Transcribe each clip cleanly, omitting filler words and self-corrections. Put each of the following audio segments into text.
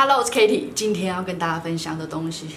Hello， 我是 Katie， 今天要跟大家分享的东西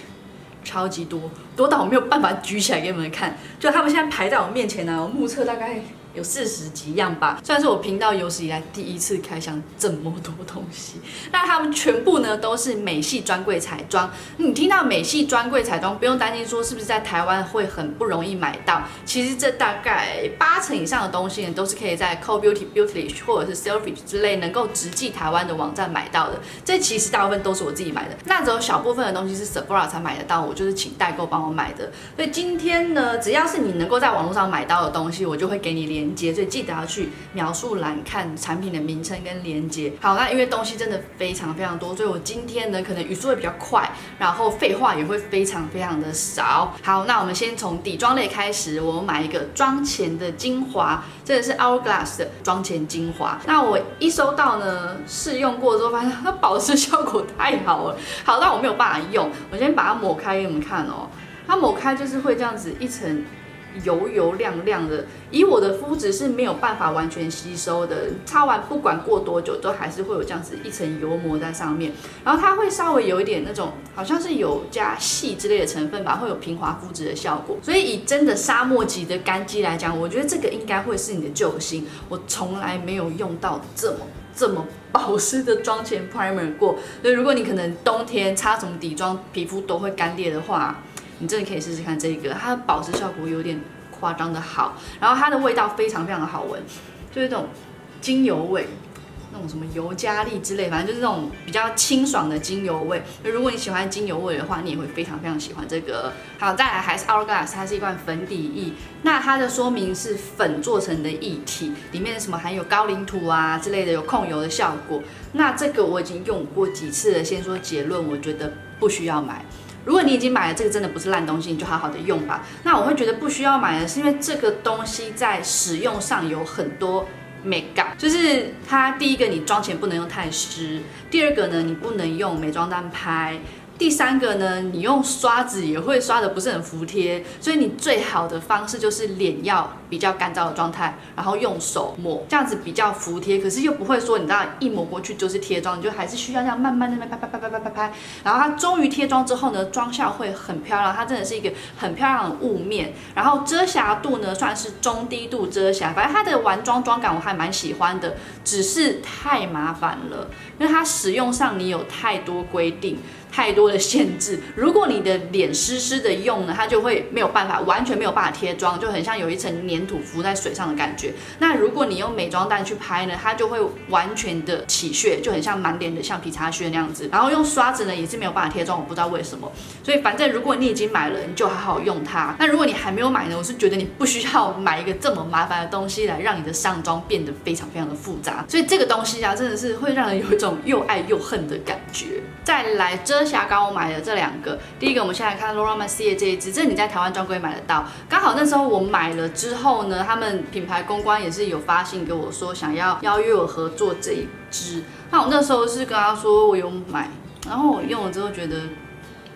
超级多，多到我没有办法举起来给你们看。就他们现在排在我面前呢，我目测大概有40几样吧，算是我频道有史以来第一次开箱这么多东西。那他们全部呢都是美系专柜彩妆。你听到美系专柜彩妆，不用担心说是不是在台湾会很不容易买到。其实这大概80%以上的东西呢，都是可以在 Co Beauty、Beautylish 或者是 Selfridge 之类能够直寄台湾的网站买到的。这其实大部分都是我自己买的，那只有小部分的东西是 Sephora 才买得到，我就是请代购帮我买的。所以今天呢，只要是你能够在网络上买到的东西，我就会给你连结，所以记得要去描述栏看产品的名称跟连结。好，那因为东西真的非常非常多，所以我今天呢可能语速会比较快，然后废话也会非常非常的少。好，那我们先从底妆类开始，我买一个妆前的精华，这个是 Hourglass 的妆前精华。那我一收到呢，试用过之后发现它保湿效果太好了，好到我没有办法用。我先把它抹开给你们看哦，它抹开就是会这样子一层油油亮亮的，以我的肤质是没有办法完全吸收的，擦完不管过多久都还是会有这样子一层油膜在上面，然后它会稍微有一点那种好像是有加矽之类的成分吧，会有平滑肤质的效果。所以以真的沙漠级的干肌来讲，我觉得这个应该会是你的救星。我从来没有用到这么保湿的妆前 primer 过，所以如果你可能冬天擦什么底妆，皮肤都会干裂的话，你真的可以试试看这个，它的保湿效果有点夸张的好，然后它的味道非常非常的好闻，就是这种精油味，那种什么尤加利之类，反正就是那种比较清爽的精油味。如果你喜欢精油味的话，你也会非常非常喜欢这个。好，再来还是 Hourglass， 它是一罐粉底液，那它的说明是粉做成的液体，里面什么含有高岭土啊之类的，有控油的效果。那这个我已经用过几次了，先说结论，我觉得不需要买。如果你已经买了这个真的不是烂东西，你就好好的用吧。那我会觉得不需要买的是因为这个东西在使用上有很多 make up， 就是它第一个你妆前不能用太湿，第二个呢你不能用美妆蛋拍。第三个呢，你用刷子也会刷的不是很服帖，所以你最好的方式就是脸要比较干燥的状态，然后用手抹，这样子比较服帖，可是又不会说你知道一抹过去就是贴妆，你就还是需要这样慢慢的拍，然后它终于贴妆之后呢，妆效会很漂亮，它真的是一个很漂亮的雾面，然后遮瑕度呢算是中低度遮瑕，反正它的完妆妆感我还蛮喜欢的，只是太麻烦了，因为它使用上你有太多规定。太多的限制，如果你的脸湿湿的用呢，它就会没有办法，完全没有办法贴妆，就很像有一层粘土浮在水上的感觉。那如果你用美妆蛋去拍呢，它就会完全的起屑，就很像满脸的橡皮擦屑那样子。然后用刷子呢也是没有办法贴妆，我不知道为什么。所以反正如果你已经买了，你就好好用它。那如果你还没有买呢，我是觉得你不需要买一个这么麻烦的东西来让你的上妆变得非常非常的复杂。所以这个东西啊，真的是会让人有一种又爱又恨的感觉。再来遮瑕膏，我买了这两个。第一个，我们先来看 Laura Mercier 这一支，这你在台湾专柜买得到。刚好那时候我买了之后呢，他们品牌公关也是有发信给我说想要邀约我合作这一支。那我那时候是跟他说我有买，然后我用了之后觉得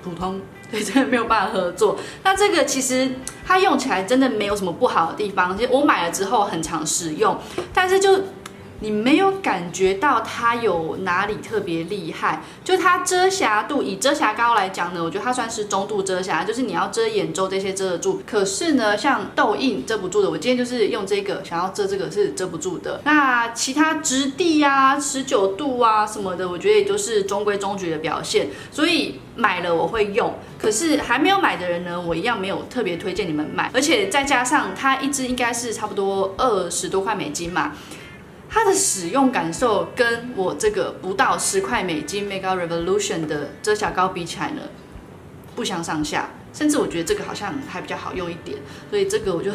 普通，对，真的没有办法合作。那这个其实它用起来真的没有什么不好的地方，其实我买了之后很常使用，但是就你没有感觉到它有哪里特别厉害，就它遮瑕度，以遮瑕膏来讲呢，我觉得它算是中度遮瑕，就是你要遮眼周这些遮得住。可是呢，像痘印遮不住的，我今天就是用这个想要遮这个是遮不住的。那其他质地啊、持久度啊什么的，我觉得也都是中规中矩的表现。所以买了我会用，可是还没有买的人呢，我一样没有特别推荐你们买。而且再加上它一支应该是差不多20多块美金嘛。它的使用感受跟我这个不到10块美金 Makeup Revolution 的遮瑕膏比起来呢，不相上下，甚至我觉得这个好像还比较好用一点，所以这个我就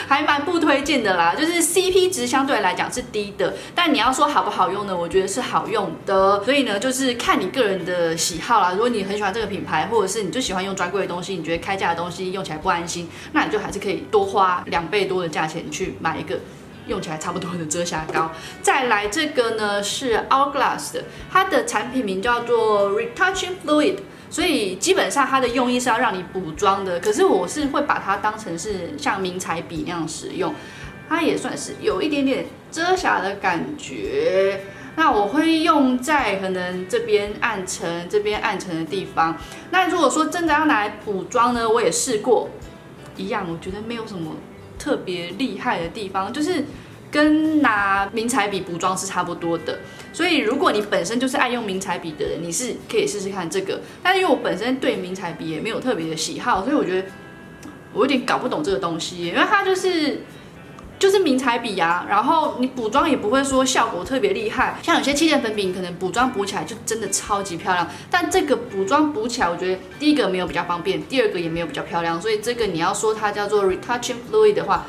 还蛮不推荐的啦。就是 CP 值相对来讲是低的，但你要说好不好用呢？我觉得是好用的。所以呢，就是看你个人的喜好啦。如果你很喜欢这个品牌，或者是你就喜欢用专柜的东西，你觉得开价的东西用起来不安心，那你就还是可以多花2倍多的价钱去买一个用起来差不多的遮瑕膏。再来这个呢是 Hourglass 的，它的产品名叫做 Retouching Fluid， 所以基本上它的用意是要让你补妆的，可是我是会把它当成是像迷彩笔那样使用，它也算是有一点点遮瑕的感觉。那我会用在可能这边暗沉、这边暗沉的地方。那如果说真的要拿来补妆呢，我也试过，一样，我觉得没有什么特别厉害的地方，就是跟拿迷彩笔补妆是差不多的。所以如果你本身就是爱用迷彩笔的人，你是可以试试看这个。但因为我本身对迷彩笔也没有特别的喜好，所以我觉得我有点搞不懂这个东西，因为它就是迷彩笔啊，然后你补妆也不会说效果特别厉害，像有些气垫粉饼可能补妆补起来就真的超级漂亮，但这个补妆补起来，我觉得第一个没有比较方便，第二个也没有比较漂亮，所以这个你要说它叫做 retouching fluid 的话，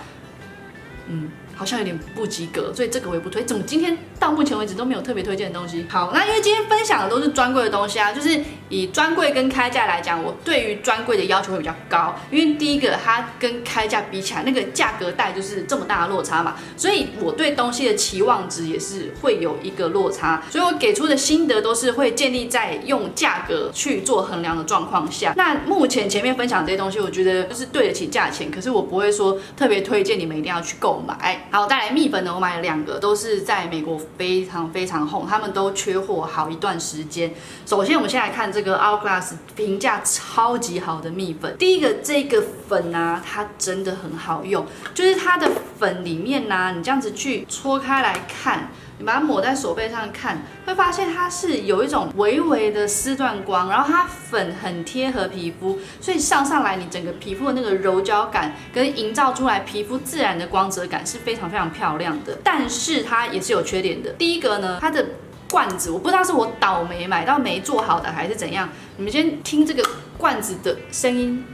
好像有点不及格，所以这个我也不推。怎么今天到目前为止都没有特别推荐的东西？好，那因为今天分享的都是专柜的东西啊，就是以专柜跟开价来讲，我对于专柜的要求会比较高，因为第一个它跟开价比起来，那个价格带就是这么大的落差嘛，所以我对东西的期望值也是会有一个落差，所以我给出的心得都是会建立在用价格去做衡量的状况下。那目前前面分享这些东西，我觉得就是对得起价钱，可是我不会说特别推荐你们一定要去购买。好，再来蜜粉呢，我买了2个，都是在美国非常非常红，他们都缺货好一段时间。首先，我们先来看这个 Hourglass 评价超级好的蜜粉。第一个，这个粉啊，它真的很好用，就是它的粉里面啊，你这样子去搓开来看。你把它抹在手背上看，会发现它是有一种微微的丝缎光，然后它粉很贴合皮肤，所以上来你整个皮肤的那个柔焦感跟营造出来皮肤自然的光泽感是非常非常漂亮的。但是它也是有缺点的。第一个呢，它的罐子我不知道是我倒霉买到没做好的还是怎样，你们先听这个罐子的声音。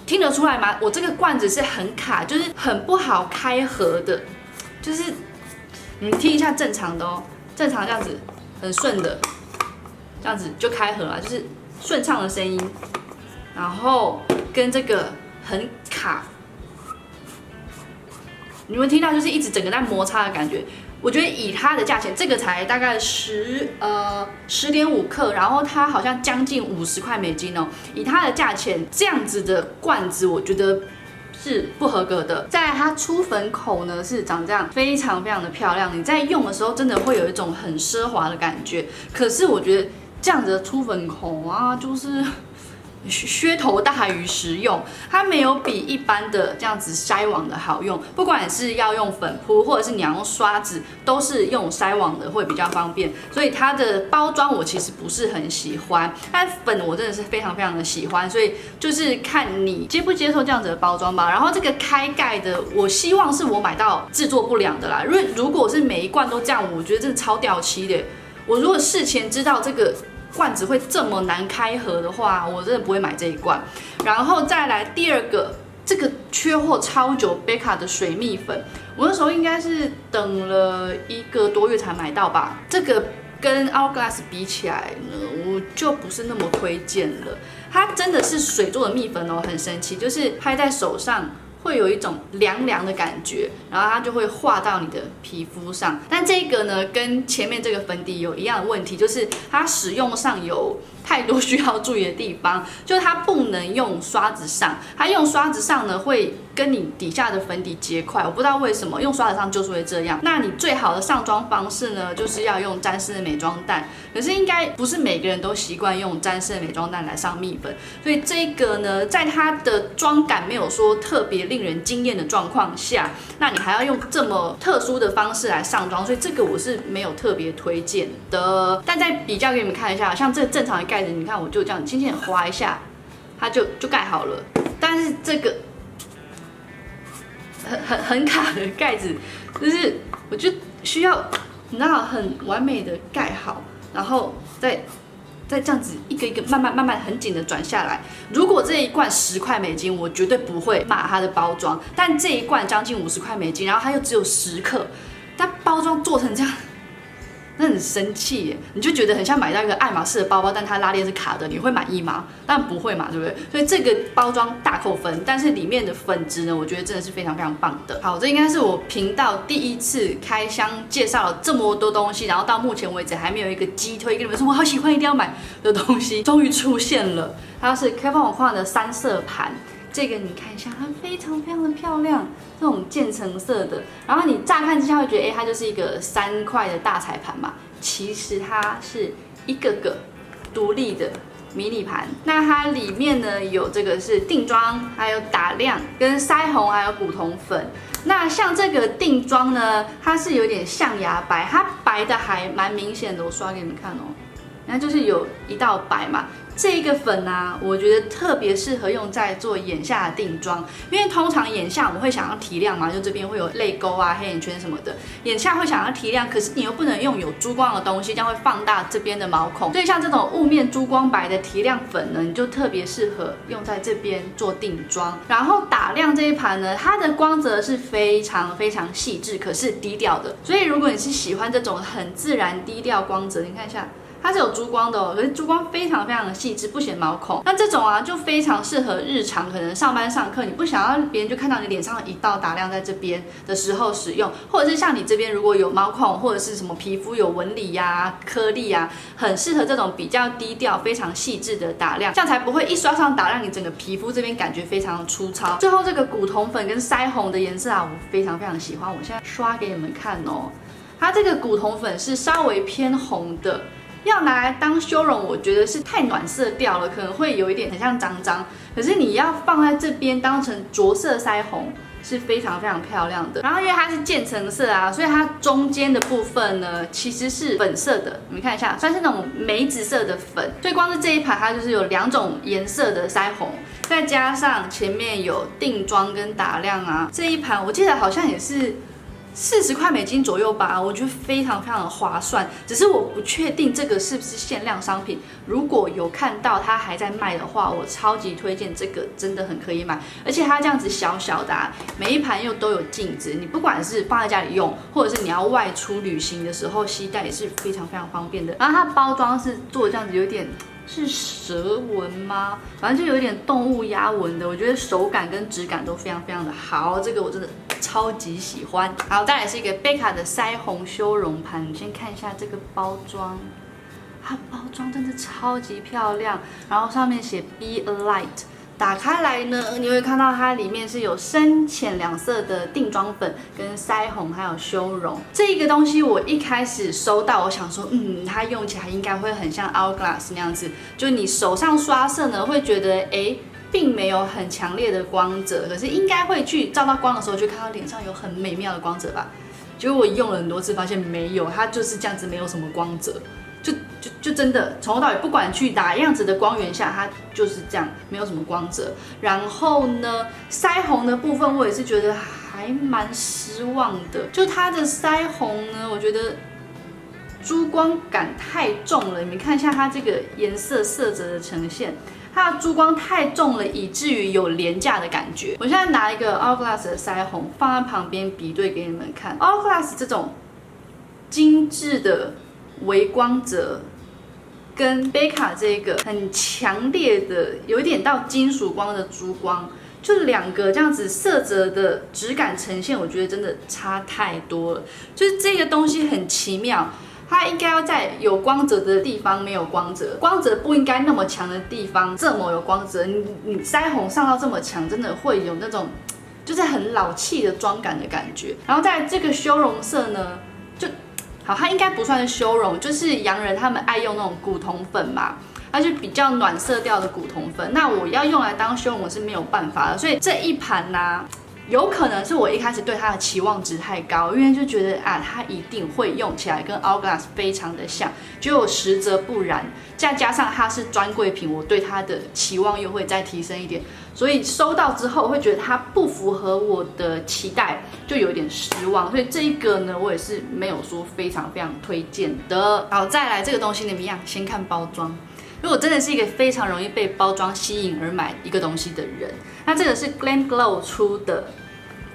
听得出来吗？我这个罐子是很卡，就是很不好开合的。就是你们听一下正常的哦，正常这样子很顺的，这样子就开合了，就是顺畅的声音。然后跟这个很卡，你们听到就是一直整个在摩擦的感觉。我觉得以它的价钱，这个才大概10.5克，然后它好像将近50块美金哦。以它的价钱，这样子的罐子，我觉得是不合格的。再来，它出粉口呢是长这样，非常非常的漂亮。你在用的时候，真的会有一种很奢华的感觉。可是我觉得这样子的出粉口啊，就是噱头大于实用，它没有比一般的这样子筛网的好用。不管是要用粉扑，或者是你要用刷子，都是用筛网的会比较方便。所以它的包装我其实不是很喜欢，但粉我真的是非常非常的喜欢。所以就是看你接不接受这样子的包装吧。然后这个开盖的，我希望是我买到制作不良的啦。如果是每一罐都这样，我觉得真的超掉漆的。我如果事前知道这个罐子会这么难开合的话，我真的不会买这一罐。然后再来第二个，这个缺货超久，贝卡的水蜜粉，我那时候应该是等了1个多月才买到吧。这个跟 Hourglass 比起来呢，我就不是那么推荐了。它真的是水做的蜜粉哦，很神奇，就是拍在手上会有一种凉凉的感觉，然后它就会化到你的皮肤上。但这个呢，跟前面这个粉底有一样的问题，就是它使用上有太多需要注意的地方，就是它不能用刷子上，它用刷子上呢会跟你底下的粉底结块，我不知道为什么用刷子上就是会这样。那你最好的上妆方式呢，就是要用沾湿的美妆蛋，可是应该不是每个人都习惯用沾湿的美妆蛋来上蜜粉，所以这个呢，在它的妆感没有说特别令人惊艳的状况下，那你还要用这么特殊的方式来上妆，所以这个我是没有特别推荐的。但再比较给你们看一下，像这个正常的盖子，你看我就这样轻轻的划一下，它就盖好了。但是这个很卡的盖子，就是我就需要你知道很完美的盖好，然后再这样子一个一个慢慢很紧的转下来。如果这一罐10块美金，我绝对不会骂它的包装，但这一罐将近50块美金，然后它又只有10克，它包装做成这样。那很生气耶，你就觉得很像买到一个爱马仕的包包，但它拉链是卡的，你会满意吗？当然不会嘛，对不对？所以这个包装大扣分，但是里面的粉质呢，我觉得真的是非常非常棒的。好，这应该是我频道第一次开箱介绍了这么多东西，然后到目前为止还没有一个激推跟你们说我好喜欢一定要买的东西，终于出现了。它是 Kevyn Aucoin 的3色盘。这个你看一下，它非常非常的漂亮，这种渐层色的。然后你乍看之下会觉得，它就是一个3块的大彩盘嘛，其实它是一个个独立的迷你盘。那它里面呢有这个是定妆，还有打亮跟腮红，还有古铜粉。那像这个定妆呢，它是有点象牙白，它白的还蛮明显的，我刷给你们看哦。那就是有一道白嘛，这个粉啊，我觉得特别适合用在做眼下的定妆，因为通常眼下我们会想要提亮嘛，就这边会有泪沟啊、黑眼圈什么的，眼下会想要提亮，可是你又不能用有珠光的东西，这样会放大这边的毛孔，所以像这种雾面珠光白的提亮粉呢，你就特别适合用在这边做定妆。然后打亮这一盘呢，它的光泽是非常非常细致，可是低调的，所以如果你是喜欢这种很自然低调光泽，你看一下。它是有珠光的哦，可是珠光非常非常的细致，不显毛孔。那这种啊，就非常适合日常，可能上班上课，你不想要别人就看到你脸上一道打亮在这边的时候使用，或者是像你这边如果有毛孔或者是什么皮肤有纹理呀、颗粒啊，很适合这种比较低调、非常细致的打亮，这样才不会一刷上打亮你整个皮肤这边感觉非常粗糙。最后这个古铜粉跟腮红的颜色啊，我非常非常喜欢，我现在刷给你们看哦。它这个古铜粉是稍微偏红的。要拿来当修容，我觉得是太暖色调了，可能会有一点很像脏脏。可是你要放在这边当成着色腮红，是非常非常漂亮的。然后因为它是渐层色啊，所以它中间的部分呢其实是粉色的，你们看一下，算是那种梅子色的粉。所以光是这一盘它就是有2种颜色的腮红，再加上前面有定妆跟打亮啊，这一盘我记得好像也是40块美金左右吧，我觉得非常非常的划算。只是我不确定这个是不是限量商品，如果有看到它还在卖的话，我超级推荐这个，真的很可以买。而且它这样子小小的啊，每一盘又都有镜子，你不管是放在家里用，或者是你要外出旅行的时候携带，也是非常非常方便的。然后它包装是做这样子，有点。是蛇纹吗？反正就有点动物压纹的，我觉得手感跟质感都非常非常的好，这个我真的超级喜欢。好，再来是一个贝卡的腮红修容盘，你先看一下这个包装，它包装真的超级漂亮，然后上面写 Be a Light。打开来呢，你会看到它里面是有深浅2色的定妆粉、跟腮红，还有修容。这一个东西我一开始收到，我想说，它用起来应该会很像 Hourglass 那样子，就你手上刷色呢，会觉得并没有很强烈的光泽，可是应该会去照到光的时候，就看到脸上有很美妙的光泽吧。结果我用了很多次，发现没有，它就是这样子，没有什么光泽。就真的从头到尾，不管去哪样子的光源下，它就是这样，没有什么光泽。然后呢，腮红的部分我也是觉得还蛮失望的，就它的腮红呢，我觉得珠光感太重了。你们看一下它这个颜色色泽的呈现，它的珠光太重了，以至于有廉价的感觉。我现在拿一个 Hourglass 的腮红放在旁边比对给你们看 ，Hourglass 这种精致的微光泽，跟贝卡这个很强烈的，有一点到金属光的珠光，就2个这样子色泽的质感呈现，我觉得真的差太多了。就是这个东西很奇妙，它应该要在有光泽的地方没有光泽，光泽不应该那么强的地方这么有光泽。你腮红上到这么强，真的会有那种就是很老气的妆感的感觉。然后在这个修容色呢，好，它应该不算是修容，就是洋人他们爱用那种古铜粉嘛，它就比较暖色调的古铜粉。那我要用来当修容，我是没有办法的。所以这一盘呢，有可能是我一开始对它的期望值太高，因为就觉得它一定会用起来跟 Hourglass 非常的像，结果实则不然。再加上它是专柜品，我对它的期望又会再提升一点，所以收到之后会觉得它不符合我的期待，就有点失望。所以这一个呢，我也是没有说非常非常推荐的。好，再来这个东西怎么样？先看包装。如果真的是一个非常容易被包装吸引而买一个东西的人，那这个是 Glam Glow 出的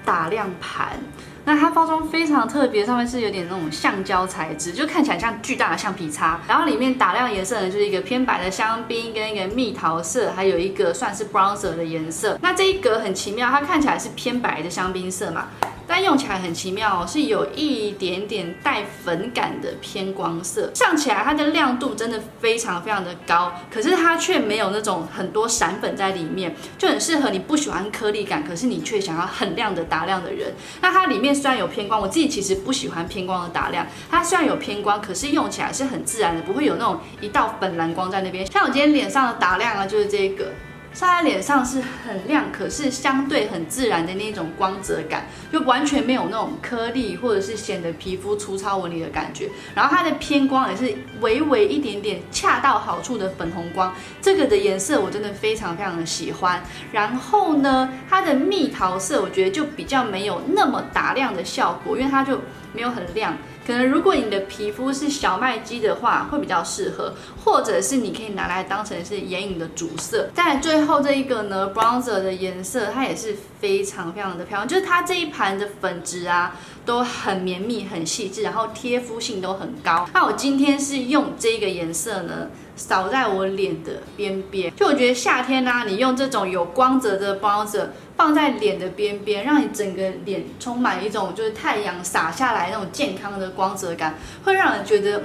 打亮盘。那它包装非常特别，上面是有点那种橡胶材质，就看起来像巨大的橡皮擦。然后里面打亮颜色呢，就是一个偏白的香槟跟一个蜜桃色，还有一个算是 bronzer 的颜色。那这一格很奇妙，它看起来是偏白的香槟色嘛，但用起来很奇妙哦，是有一点点带粉感的偏光色，上起来它的亮度真的非常非常的高，可是它却没有那种很多闪粉在里面，就很适合你不喜欢颗粒感，可是你却想要很亮的打亮的人。那它里面虽然有偏光，我自己其实不喜欢偏光的打亮，它虽然有偏光，可是用起来是很自然的，不会有那种一道粉蓝光在那边。像我今天脸上的打亮啊，就是这个。上在脸上是很亮，可是相对很自然的那种光泽感，就完全没有那种颗粒或者是显得皮肤粗糙纹理的感觉。然后它的偏光也是微微一点点恰到好处的粉红光，这个的颜色我真的非常非常的喜欢。然后呢，它的蜜桃色我觉得就比较没有那么打亮的效果，因为它就没有很亮。可能如果你的皮肤是小麦肌的话，会比较适合，或者是你可以拿来当成是眼影的主色。再来最后这一个呢 ，bronzer 的颜色，它也是非常非常的漂亮，就是它这一盘的粉质啊，都很绵密、很细致，然后贴肤性都很高。那我今天是用这个颜色呢，扫在我脸的边边。就我觉得夏天啊，你用这种有光泽的 bronzer 放在脸的边边，让你整个脸充满一种就是太阳洒下来那种健康的光泽感，会让人觉得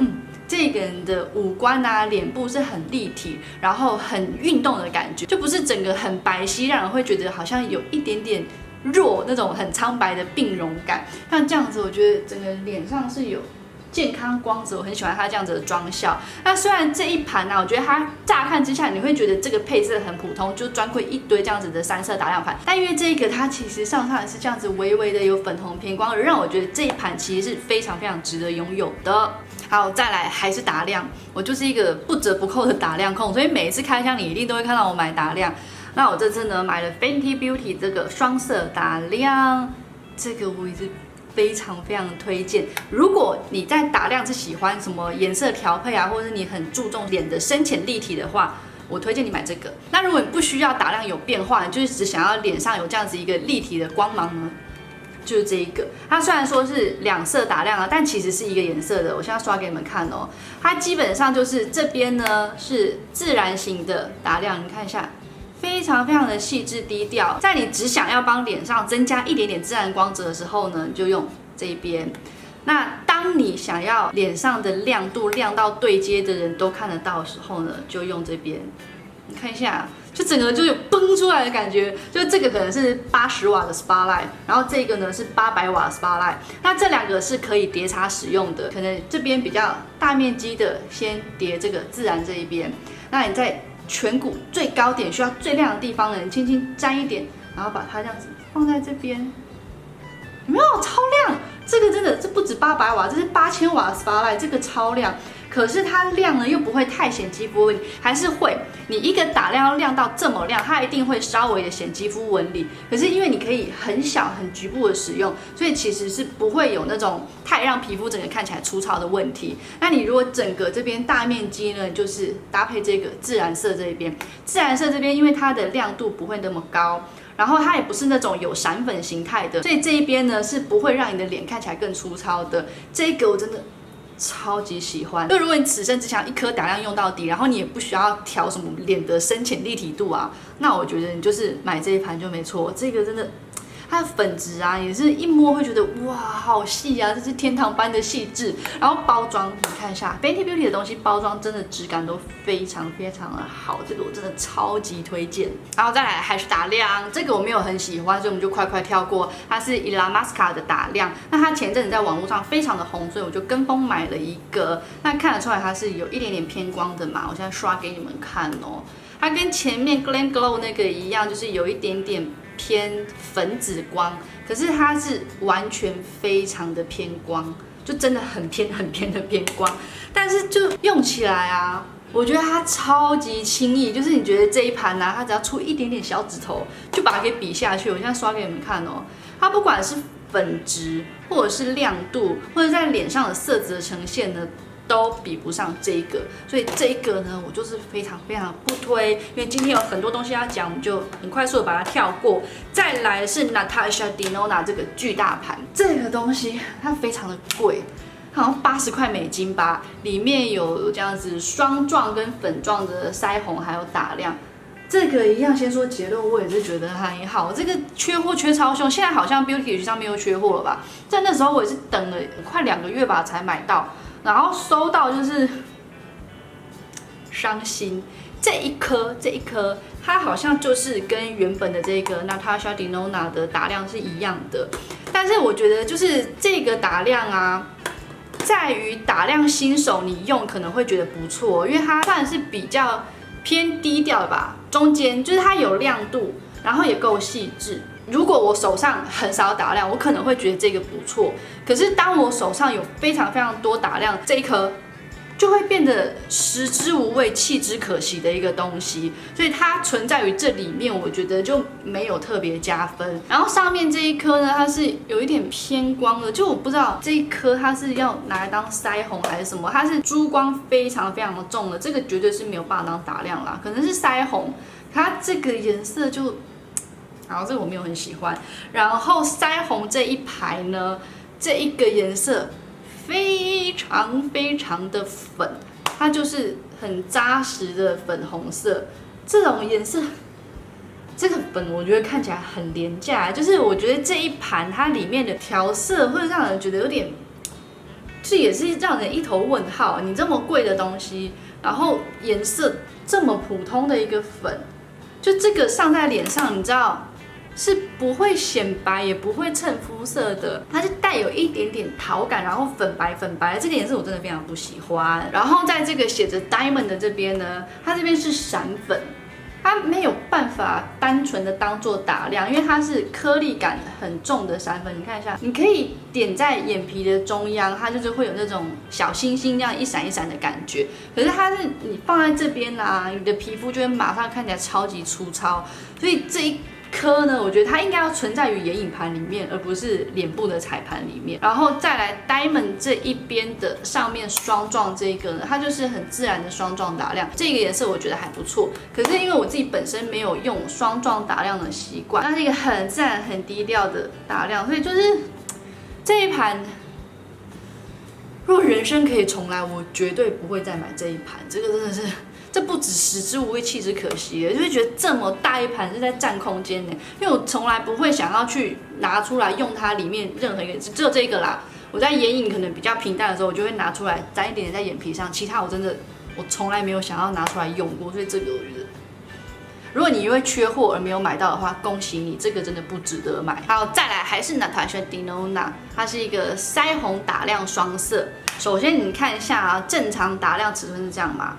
这个人的五官啊、脸部是很立体，然后很运动的感觉，就不是整个很白皙，让人会觉得好像有一点点弱那种很苍白的病容感。像这样子，我觉得整个脸上是有健康光泽，我很喜欢它这样子的妆效。那虽然这一盘啊，我觉得它乍看之下你会觉得这个配色很普通，就专柜一堆这样子的3色打亮盘，但因为这个它其实上是这样子微微的有粉红偏光，而让我觉得这一盘其实是非常非常值得拥有的。好，再来还是打亮，我就是一个不折不扣的打亮控，所以每一次开箱你一定都会看到我买打亮。那我这次呢买了 Fenty Beauty 这个双色打亮，这个我一直非常非常推荐。如果你在打亮是喜欢什么颜色调配啊，或者是你很注重脸的深浅立体的话，我推荐你买这个。那如果你不需要打亮有变化，你就是只想要脸上有这样子一个立体的光芒呢，就是这一个。它虽然说是2色打亮啊，但其实是一个颜色的。我现在刷给你们看哦。它基本上就是这边呢是自然型的打亮，你看一下。非常非常的细致低调，在你只想要帮脸上增加一点点自然光泽的时候呢，你就用这一边。那当你想要脸上的亮度亮到对接的人都看得到的时候呢，就用这边。你看一下，就整个就有崩出来的感觉。就这个可能是80瓦的 Spotlight， 然后这个呢是800瓦的 Spotlight。那这2个是可以叠擦使用的，可能这边比较大面积的先叠这个自然这一边，那你在颧骨最高点需要最亮的地方呢，你轻轻沾一点，然后把它这样子放在这边，有没有超亮？这个真的这不止800瓦，这是8000瓦的 Spotlight， 这个超亮。可是它亮呢又不会太显肌肤纹理，还是会，你一个打亮要亮到这么亮，它一定会稍微的显肌肤纹理。可是因为你可以很小很局部的使用，所以其实是不会有那种太让皮肤整个看起来粗糙的问题。那你如果整个这边大面积呢，就是搭配这个自然色这一边，自然色这边因为它的亮度不会那么高。然后它也不是那种有闪粉形态的，所以这一边呢是不会让你的脸看起来更粗糙的。这个我真的超级喜欢。就如果你此生只想一颗打亮用到底，然后你也不需要调什么脸的深浅立体度啊，那我觉得你就是买这一盘就没错。这个真的。它的粉质啊，也是一摸会觉得哇，好细啊，这是天堂般的细致。然后包装，你看一下 Fenty Beauty 的东西，包装真的质感都非常非常的好，这个我真的超级推荐。然后再来还是打亮，这个我没有很喜欢，所以我们就快快跳过。它是 Illamasqua 的打亮，那它前阵子在网络上非常的红，所以我就跟风买了一个。那看得出来它是有一点点偏光的嘛，我现在刷给你们看哦。它跟前面 Glam Glow 那个一样，就是有一点点偏粉紫光，可是它是完全非常的偏光，就真的很偏的偏光。但是就用起来啊，我觉得它超级轻易，就是你觉得这一盘啊，它只要出一点点小指头，就把它给比下去。我现在刷给你们看哦，它不管是粉质，或者是亮度，或者在脸上的色泽呈现呢。都比不上这个，所以这个呢，我就是非常非常不推，因为今天有很多东西要讲，我们就很快速的把它跳过。再来是 Natasha Denona 这个巨大盘，这个东西它非常的贵，好像80块美金吧，里面有这样子霜状跟粉状的腮红，还有打亮。这个一样，先说结论，我也是觉得还好。这个缺货缺超凶，现在好像 Beauty 上面又缺货了吧？在那时候我也是等了快2个月吧才买到，然后收到就是伤心。这一颗，它好像就是跟原本的这个 Natasha Denona 的打量是一样的，但是我觉得就是这个打量啊，在于打量新手你用可能会觉得不错，因为它算是比较偏低调的吧，中间就是它有亮度，然后也够细致。如果我手上很少打量，我可能会觉得这个不错。可是当我手上有非常非常多打量，这一颗就会变得食之无味，弃之可惜的一个东西，所以它存在于这里面，我觉得就没有特别加分。然后上面这一颗呢，它是有一点偏光的，就我不知道这一颗它是要拿来当腮红还是什么，它是珠光非常非常的重的，这个绝对是没有办法当打亮啦，可能是腮红，它这个颜色就，然后这个我没有很喜欢。然后腮红这一排呢，这一个颜色非常非常的粉，它就是很扎实的粉红色。这种颜色，这个粉我觉得看起来很廉价，就是我觉得这一盘它里面的调色会让人觉得有点，这也是让人一头问号。你这么贵的东西，然后颜色这么普通的一个粉，就这个上在脸上，你知道？是不会显白，也不会衬肤色的，它是带有一点点桃感，然后粉白这个颜色我真的非常不喜欢。然后在这个写着 Diamond 的这边呢，它这边是闪粉，它没有办法单纯的当做打亮，因为它是颗粒感很重的闪粉。你看一下，你可以点在眼皮的中央，它就是会有那种小星星这样一闪一闪的感觉。可是它是你放在这边啊，你的皮肤就会马上看起来超级粗糙，所以这一颗呢，我觉得它应该要存在于眼影盘里面，而不是脸部的彩盘里面。然后再来 Diamond 这一边的上面霜状这个呢，它就是很自然的霜状打亮，这个颜色我觉得还不错。可是因为我自己本身没有用霜状打亮的习惯，它是一个很自然、很低调的打亮，所以就是这一盘，如果人生可以重来，我绝对不会再买这一盘。这个真的是。这不止食之无味，弃之可惜的，就会觉得这么大一盘是在占空间呢。因为我从来不会想要去拿出来用它里面任何一个，只有这个啦。我在眼影可能比较平淡的时候，我就会拿出来沾一点点在眼皮上，其他我从来没有想要拿出来用过，所以这个我觉得，如果你因为缺货而没有买到的话，恭喜你，这个真的不值得买。好，再来还是 Natasha Denona， 它是一个腮红打亮双色。首先你看一下啊，正常打亮尺寸是这样吗？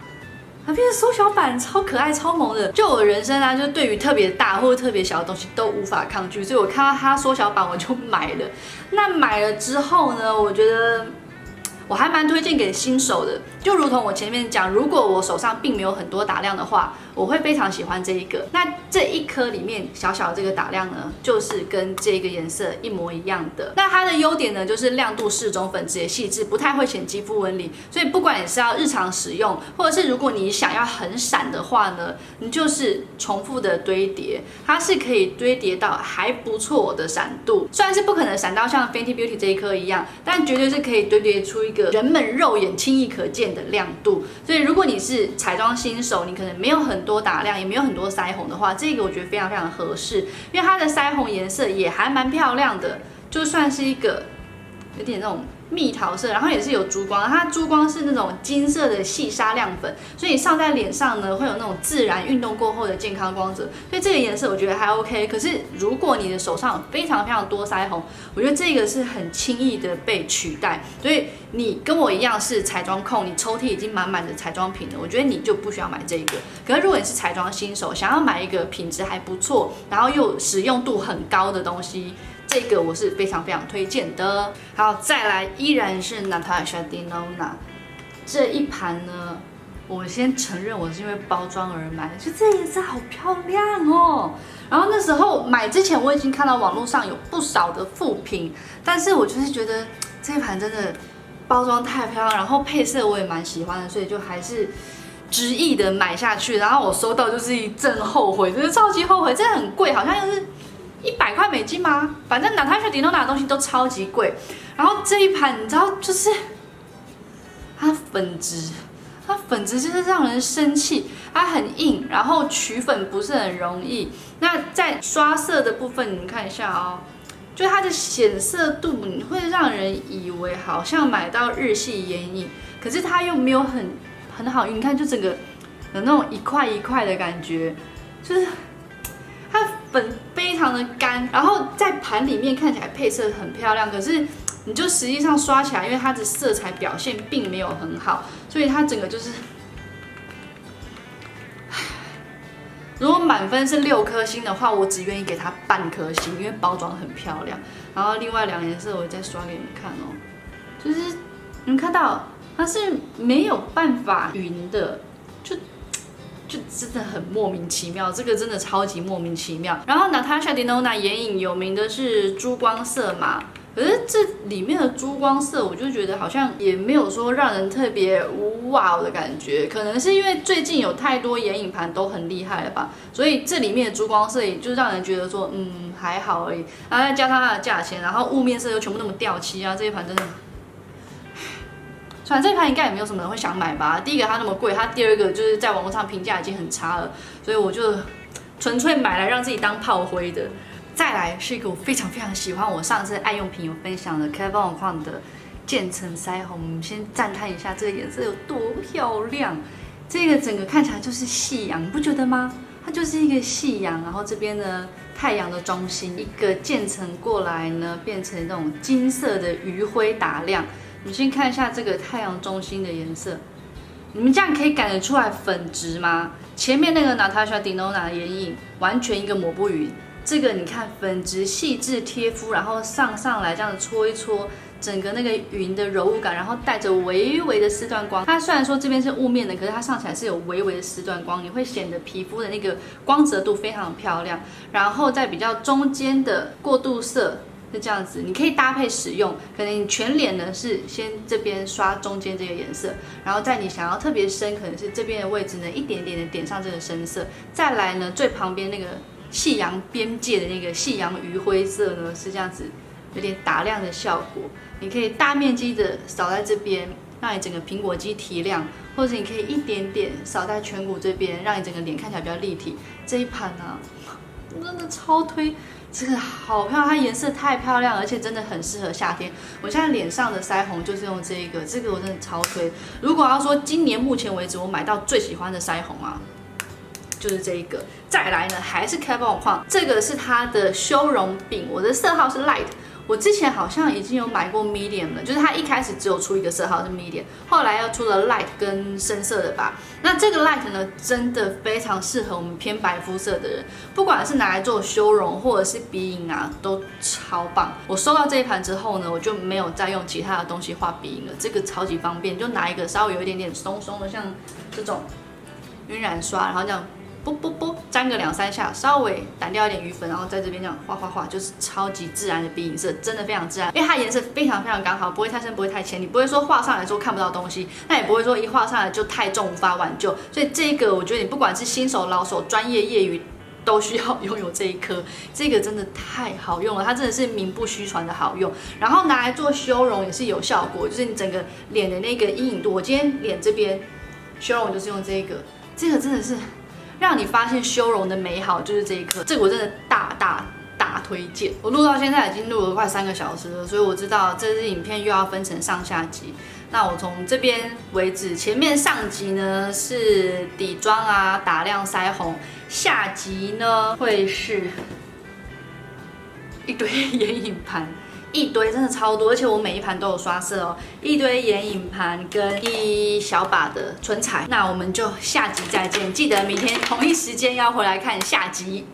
它变成缩小版，超可爱、超萌的。就我人生啊，就对于特别大或者特别小的东西都无法抗拒，所以我看到它缩小版我就买了。那买了之后呢，我觉得我还蛮推荐给新手的。就如同我前面讲，如果我手上并没有很多打亮的话，我会非常喜欢这一个。那这一颗里面小小的这个打亮呢，就是跟这个颜色一模一样的。那它的优点呢，就是亮度适中，粉质也细致，不太会显肌肤纹理。所以不管你是要日常使用，或者是如果你想要很闪的话呢，你就是重复的堆叠，它是可以堆叠到还不错的闪度。虽然是不可能闪到像 Fenty Beauty 这一颗一样，但绝对是可以堆叠出一个人们肉眼轻易可见的亮度。所以如果你是彩妆新手，你可能没有很多打亮，也没有很多腮红的话，这个我觉得非常非常合适，因为它的腮红颜色也还蛮漂亮的，就算是一个有点那种蜜桃色，然后也是有珠光，它珠光是那种金色的细砂亮粉，所以上在脸上呢会有那种自然运动过后的健康光泽，所以这个颜色我觉得还 OK。可是如果你的手上有非常非常多腮红，我觉得这个是很轻易的被取代。所以你跟我一样是彩妆控，你抽屉已经满满的彩妆品了，我觉得你就不需要买这个。可是如果你是彩妆新手，想要买一个品质还不错，然后又使用度很高的东西，这个我是非常非常推荐的。好，再来依然是 Natasha Denona 这一盘呢，我先承认我是因为包装而买的，就这颜色好漂亮哦。然后那时候买之前我已经看到网络上有不少的负评，但是我就是觉得这一盘真的包装太漂亮，然后配色我也蛮喜欢的，所以就还是执意的买下去。然后我收到就是一阵后悔，真的超级后悔，真的很贵，好像又是100块美金吗？反正 Natasha Denona 的东西都超级贵。然后这一盘你知道，就是它粉质、它粉质就是让人生气，它很硬，然后取粉不是很容易。那在刷色的部分，你们看一下哦，就它的显色度，你会让人以为好像买到日系眼影，可是它又没有很好，你看就整个有那种一块一块的感觉，就是它粉非常的干，然后在盘里面看起来配色很漂亮，可是你就实际上刷起来，因为它的色彩表现并没有很好，所以它整个就是。如果满分是6颗星的话，我只愿意给它半颗星，因为包装很漂亮。然后另外2颜色我再刷给你们看哦，就是你们看到它是没有办法匀的，就真的很莫名其妙，这个真的超级莫名其妙。然后 Natasha Denona 眼影有名的是珠光色嘛。可是这里面的珠光色，我就觉得好像也没有说让人特别哇的感觉，可能是因为最近有太多眼影盘都很厉害了吧，所以这里面的珠光色也就让人觉得说，还好而已。然后再加上它的价钱，然后雾面色又全部那么掉漆啊，这一盘真的，虽然这一盘应该也没有什么人会想买吧。第一个它那么贵，它第二个就是在网络上评价已经很差了，所以我就纯粹买来让自己当炮灰的。再来是一个我非常非常喜欢，我上次爱用品有分享的 Kat Von D的渐层腮红。我们先赞叹一下这个颜色有多漂亮，这个整个看起来就是夕阳，你不觉得吗？它就是一个夕阳，然后这边呢太阳的中心，一个渐层过来呢变成那种金色的余晖打亮。你们先看一下这个太阳中心的颜色，你们这样可以感觉出来粉质吗？前面那个 Natasha Denona 的眼影完全一个抹不匀。这个你看粉质细致贴肤，然后上来这样子搓一搓，整个那个云的柔雾感，然后带着微微的丝缎光。它虽然说这边是雾面的，可是它上起来是有微微的丝缎光，你会显得皮肤的那个光泽度非常漂亮。然后在比较中间的过渡色是这样子，你可以搭配使用。可能你全脸呢是先这边刷中间这个颜色，然后在你想要特别深，可能是这边的位置呢一点点的点上这个深色，再来呢最旁边那个。夕阳边界的那个夕阳余晖色呢，是这样子，有点打亮的效果。你可以大面积的扫在这边，让你整个苹果肌提亮，或者你可以一点点扫在颧骨这边，让你整个脸看起来比较立体。这一盘呢、真的超推，这个好漂亮，它颜色太漂亮，而且真的很适合夏天。我现在脸上的腮红就是用这个我真的超推。如果要说今年目前为止我买到最喜欢的腮红啊。就是这一个，再来呢还是 Kat Von D， 这个是它的修容饼，我的色号是 Light， 我之前好像已经有买过 Medium 了，就是它一开始只有出一个色号是 Medium， 后来又出了 Light 跟深色的吧。那这个 Light 呢，真的非常适合我们偏白肤色的人，不管是拿来做修容或者是鼻影啊，都超棒。我收到这一盘之后呢，我就没有再用其他的东西画鼻影了，这个超级方便，就拿一个稍微有一点点松松的，像这种晕染刷，然后这样。沾个2、3下，稍微掸掉一点余粉，然后在这边这样画，就是超级自然的鼻影色，真的非常自然，因为它颜色非常非常刚好，不会太深，不会太浅，你不会说画上来之后看不到东西，那也不会说一画上来就太重无法挽救，所以这个我觉得你不管是新手、老手、专业、业余。都需要拥有这一颗，这个真的太好用了，它真的是名不虚传的好用。然后拿来做修容也是有效果，就是你整个脸的那个阴影度，我今天脸这边修容就是用这个真的是。让你发现修容的美好就是这一颗，这个我真的大推荐。我录到现在已经录了快3个小时了，所以我知道这支影片又要分成上下集。那我从这边为止，前面上集呢是底妆啊，打亮腮红，下集呢会是一堆眼影盘。一堆真的超多，而且我每一盘都有刷色哦，一堆眼影盘跟一小把的唇彩。那我们就下集再见，记得明天同一时间要回来看下集。